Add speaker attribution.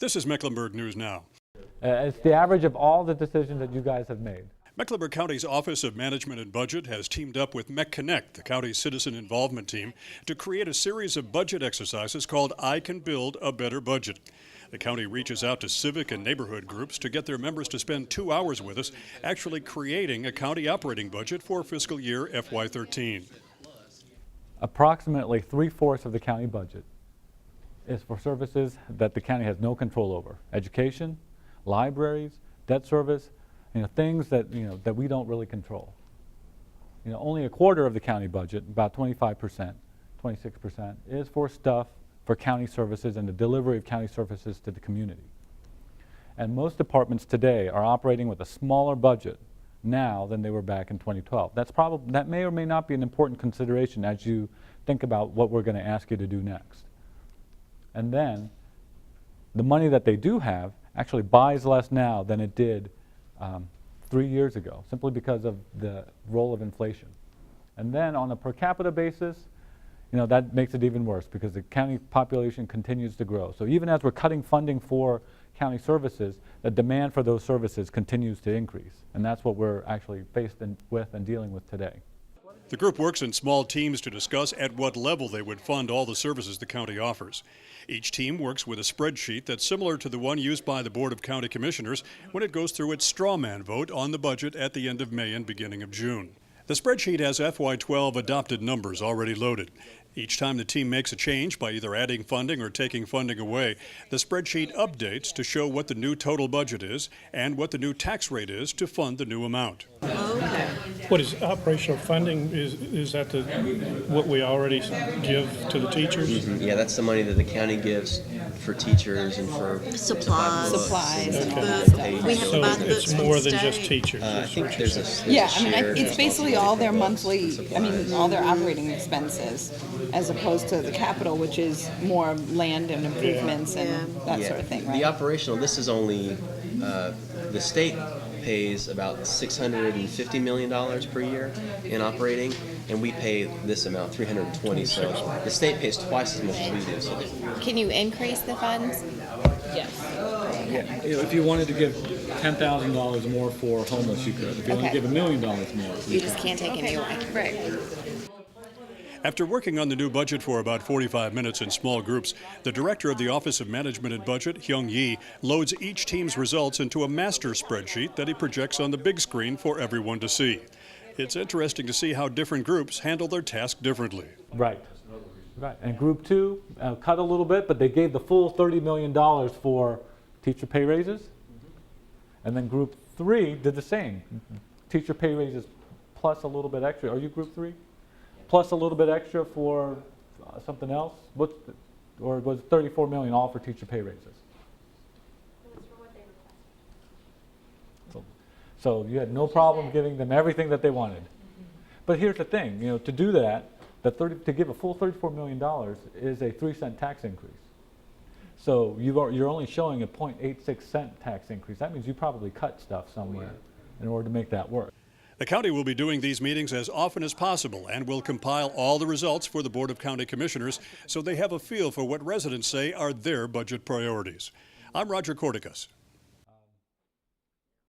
Speaker 1: This is Mecklenburg News Now.
Speaker 2: It's the average of all the decisions that you guys have made.
Speaker 1: Mecklenburg County's Office of Management and Budget has teamed up with MeckConnect, the county's citizen involvement team, to create a series of budget exercises called I Can Build a Better Budget. The county reaches out to civic and neighborhood groups to get their members to spend 2 hours with us actually creating a county operating budget for fiscal year FY13.
Speaker 2: Approximately 3/4 of the county budget is for services that the county has no control over. Education, libraries, debt service, things that, that we don't really control. Only 1/4 of the county budget, about 25%, 26%, is for stuff for county services and the delivery of county services to the community. And most departments today are operating with a smaller budget now than they were back in 2012. That may or may not be an important consideration as you think about what we're going to ask you to do next. And then the money that they do have actually buys less now than it did 3 years ago, simply because of the role of inflation. And then on a per capita basis, that makes it even worse because the county population continues to grow. So even as we're cutting funding for county services, the demand for those services continues to increase. And that's what we're actually faced with and dealing with today.
Speaker 1: The group works in small teams to discuss at what level they would fund all the services the county offers. Each team works with a spreadsheet that's similar to the one used by the Board of County Commissioners when it goes through its straw man vote on the budget at the end of May and beginning of June. The spreadsheet has FY12 adopted numbers already loaded. Each time the team makes a change by either adding funding or taking funding away, the spreadsheet updates to show what the new total budget is and what the new tax rate is to fund the new amount.
Speaker 3: Okay.
Speaker 4: What is operational funding? Is that what we already give to the teachers?
Speaker 5: Mm-hmm. Yeah, that's the money that the county gives for teachers and for
Speaker 3: Supplies and
Speaker 5: books.
Speaker 3: We have
Speaker 4: So
Speaker 3: to buy the books
Speaker 4: it's
Speaker 3: from
Speaker 4: more
Speaker 3: the
Speaker 4: than just
Speaker 3: state.
Speaker 4: teachers.
Speaker 5: I think there's a
Speaker 6: Yeah,
Speaker 5: shared
Speaker 6: it's basically all their monthly,
Speaker 5: supplies.
Speaker 6: all their operating expenses, as opposed to the capital, which is more land and improvements and that sort of thing, right?
Speaker 5: The operational, this is only, the state pays about $650 million per year in operating, and we pay this amount, $320. So the state pays twice as much as we do. So
Speaker 7: Can you increase the funds?
Speaker 6: Yes.
Speaker 2: Yeah, if you wanted to give $10,000 more for homeless, you could. If you want to give $1 million more,
Speaker 7: You just can't take any away.
Speaker 6: Right.
Speaker 1: After working on the new budget for about 45 minutes in small groups, the director of the Office of Management and Budget, Hyung Yi, loads each team's results into a master spreadsheet that he projects on the big screen for everyone to see. It's interesting to see how different groups handle their task differently.
Speaker 2: Right. And group 2 cut a little bit, but they gave the full $30 million for teacher pay raises. And then group 3 did the same. Teacher pay raises plus a little bit extra. Are you group 3? Plus a little bit extra for something else? Or was it $34 million all for teacher pay raises?
Speaker 8: It was for what they requested.
Speaker 2: So you had no problem giving them everything that they wanted. But here's the thing, to do that, to give a full $34 million is a 3-cent tax increase. So you're only showing a 0.86 cent tax increase. That means you probably cut stuff somewhere in order to make that work.
Speaker 1: The county will be doing these meetings as often as possible and will compile all the results for the Board of County Commissioners so they have a feel for what residents say are their budget priorities. I'm Roger Corticus.